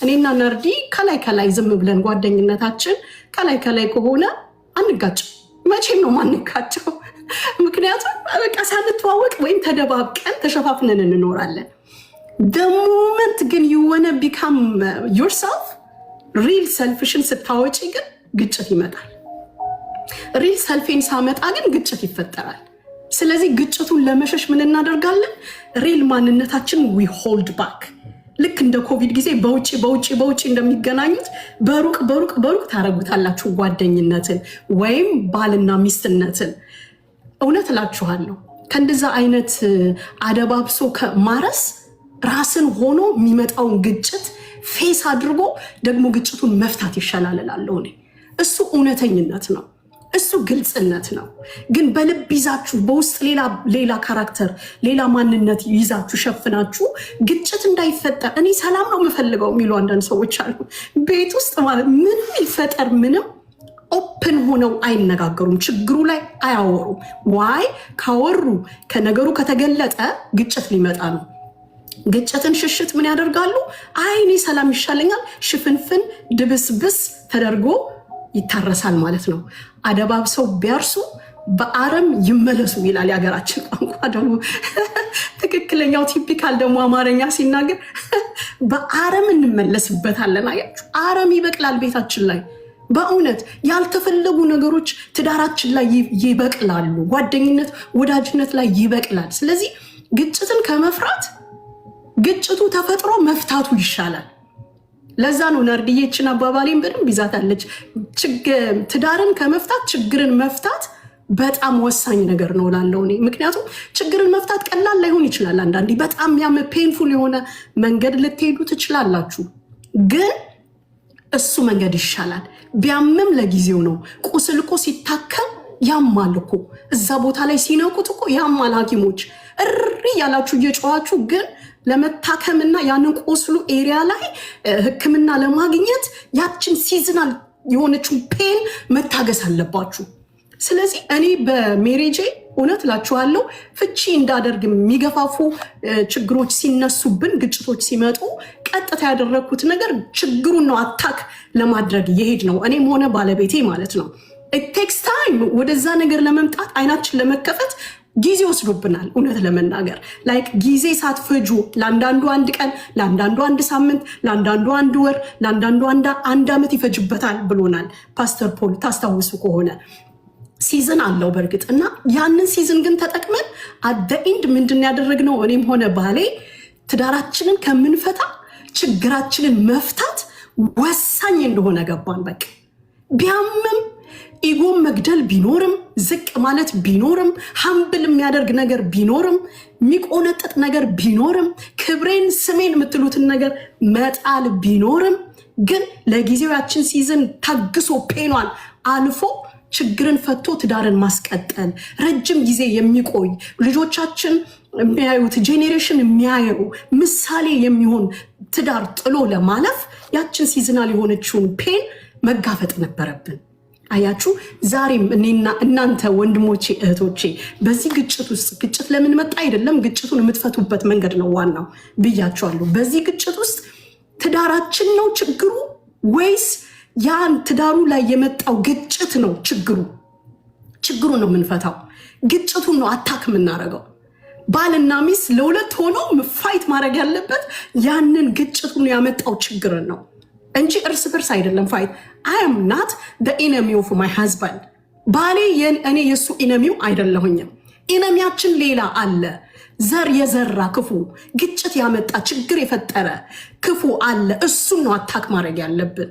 እኔና ናርዲ ከላይ ዝም ብለን ጓደኝነታችን ከላይ ከሆነ አንጋጭ። መቼም ነው ማንጋጨው? ምክንያቱም በቃ ሳንተዋወቅ ወይም ተደባብቀን ተሸፋፍነን እንኖራለን። the moment ግን you wanna become yourself real selfሽን ስታወጪ ግን ግጭት ይመጣል። real selfን ሳመጣ ግን ግጭት ይፈጠራል። ስለዚህ ግጭቱን ለመሸሽ ምን እናደርጋለን? real ማንነታችን we hold back። ልክ እንደ ኮቪድ ጊዜ በውጪ እንደሚገናኙት በሩቅ ታረጉታላችሁ ጓደኝነትን ወይም ባልና ሚስትነትን። እውነት እላችኋለሁ ከእንደዛ አይነት አደባብሶ ከማረስ ራስን ሆኖ የሚመጣውን ግጭት ፌስ አድርጎ ደግሞ ግጭቱን መፍታት ይሻላል እላለሁ እኔ። እሱ እውነተኝነት ነው፣ እሱ ግልጽነት ነው። ግን በልብ ይዛችሁ በውስጥ ሌላ ካራክተር ሌላ ማንነት ይዛችሁ ሸፍናችሁ ግጭት እንዳይፈጠር እኔ ሰላም ነው የምፈልገው የሚሉ አንዳንድ ሰዎች አሉ። ቤት ውስጥ ማለት ምንም ይፈጠር ምንም ኦፕን ሆነው አይነጋገሩም፣ ችግሩ ላይ አያወሩም። ዋይ ካወሩ ከነገሩ ከተገለጠ ግጭት ሊመጣ ነው። ግጭትን ሽሽት ምን ያደርጋሉ? አይኔ ሰላም ይሻለኛል፣ ሽፍንፍን ድብስብስ ተደርጎ ይታረሳል ማለት ነው። አደባብሰው ቢያርሱ በአረም ይመለሱ ይላል የሀገራችን ቋንቋ። ደግሞ ትክክለኛው ቲፒካል ደግሞ አማርኛ ሲናገር በአረም እንመለስበታለን። አያችሁ፣ አረም ይበቅላል ቤታችን ላይ። በእውነት ያልተፈለጉ ነገሮች ትዳራችን ላይ ይበቅላሉ፣ ጓደኝነት ወዳጅነት ላይ ይበቅላል። ስለዚህ ግጭትን ከመፍራት ግጭቱ ተፈጥሮ መፍታቱ ይሻላል። ለዛ ነው ናርዲዬችን አባባሌን በደንብ ይዛታለች። ትዳርን ከመፍታት ችግርን መፍታት በጣም ወሳኝ ነገር ነው እላለሁ እኔ። ምክንያቱም ችግርን መፍታት ቀላል ላይሆን ይችላል። አንዳንዴ በጣም ያም ፔንፉል የሆነ መንገድ ልትሄዱ ትችላላችሁ፣ ግን እሱ መንገድ ይሻላል። ቢያምም ለጊዜው ነው። ቁስል እኮ ሲታከም ያማል እኮ። እዛ ቦታ ላይ ሲነቁት እኮ ያማል። ሐኪሞች እሪ ያላችሁ እየጮኋችሁ ግን ለመታከምና ያንን ቁስሉ ኤሪያ ላይ ሕክምና ለማግኘት ያችን ሲዝናል የሆነችውን ፔን መታገስ አለባችሁ። ስለዚህ እኔ በሜሬጄ እውነት ላችኋለሁ ፍቺ እንዳደርግ የሚገፋፉ ችግሮች ሲነሱብን፣ ግጭቶች ሲመጡ ቀጥታ ያደረግኩት ነገር ችግሩን ነው አታክ ለማድረግ የሄድ ነው። እኔም ሆነ ባለቤቴ ማለት ነው። it takes time ወደዛ ነገር ለመምጣት አይናችን ለመከፈት ጊዜ ወስዶብናል። እውነት ለመናገር ላይክ ጊዜ ሳትፈጁ ለአንዳንዱ 1 ቀን፣ ለአንዳንዱ 1 ሳምንት፣ ለአንዳንዱ 1 ወር፣ ለአንዳንዱ 1 ዓመት ይፈጅበታል ብሎናል ፓስተር ፖል ታስታውሱ ከሆነ። ሲዝን አለው በእርግጥ እና ያንን ሲዝን ግን ተጠቅመን አደኢንድ ምንድን ያደረግነው እኔም ሆነ ባሌ ትዳራችንን ከምንፈታ ችግራችንን መፍታት ወሳኝ እንደሆነ ገባን። በቃ ቢያምም ኢጎም መግደል ቢኖርም ዝቅ ማለት ቢኖርም ሀምብል የሚያደርግ ነገር ቢኖርም የሚቆነጥጥ ነገር ቢኖርም ክብሬን ስሜን የምትሉትን ነገር መጣል ቢኖርም ግን ለጊዜው ያችን ሲዝን ታግሶ ፔኗን አልፎ ችግርን ፈቶ ትዳርን ማስቀጠል ረጅም ጊዜ የሚቆይ ልጆቻችን የሚያዩት ጄኔሬሽን የሚያየው ምሳሌ የሚሆን ትዳር ጥሎ ለማለፍ ያችን ሲዝናል የሆነችውን ፔን መጋፈጥ ነበረብን። አያችሁ፣ ዛሬም እኔና እናንተ ወንድሞቼ እህቶቼ በዚህ ግጭት ውስጥ ግጭት ለምን መጣ አይደለም፣ ግጭቱን የምትፈቱበት መንገድ ነው ዋናው ብያችኋለሁ። በዚህ ግጭት ውስጥ ትዳራችን ነው ችግሩ ወይስ ያን ትዳሩ ላይ የመጣው ግጭት ነው ችግሩ? ችግሩ ነው የምንፈታው፣ ግጭቱን ነው አታክ የምናደርገው። ባልና ሚስት ለሁለት ሆኖ ፋይት ማድረግ ያለበት ያንን ግጭቱን ያመጣው ችግርን ነው እንጂ እርስ በርስ አይደለም ፋይት። I am not the enemy of my husband። ባሌ እኔ የሱ ኢነሚው አይደለሁኝም። ኢነሚያችን ሌላ አለ። ዘር የዘራ ክፉ ግጭት ያመጣ ችግር የፈጠረ ክፉ አለ። እሱን ነው አታክ ማድረግ ያለብን።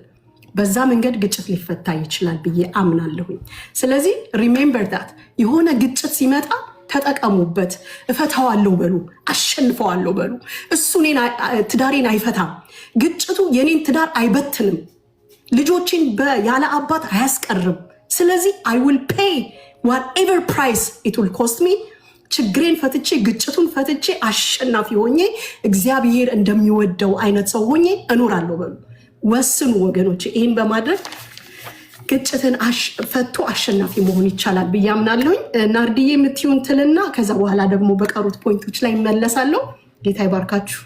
በዛ መንገድ ግጭት ሊፈታ ይችላል ብዬ አምናለሁኝ። ስለዚህ ሪሜምበር ዳት የሆነ ግጭት ሲመጣ ተጠቀሙበት። እፈታዋለሁ በሉ፣ አሸንፈዋለሁ በሉ። እሱ ትዳሬን አይፈታም፣ ግጭቱ የኔን ትዳር አይበትንም፣ ልጆችን ያለ አባት አያስቀርም። ስለዚህ I will pay whatever price it will cost me። ችግሬን ፈትቼ ግጭቱን ፈትቼ አሸናፊ ሆኜ እግዚአብሔር እንደሚወደው አይነት ሰው ሆኜ እኖራለሁ በሉ። ወስኑ ወገኖች። ይህን በማድረግ ግጭትን ፈቶ አሸናፊ መሆን ይቻላል ብዬ አምናለሁኝ። ናርዲዬ የምትዩን ትልና ከዛ በኋላ ደግሞ በቀሩት ፖይንቶች ላይ እመለሳለሁ። ጌታ ይባርካችሁ።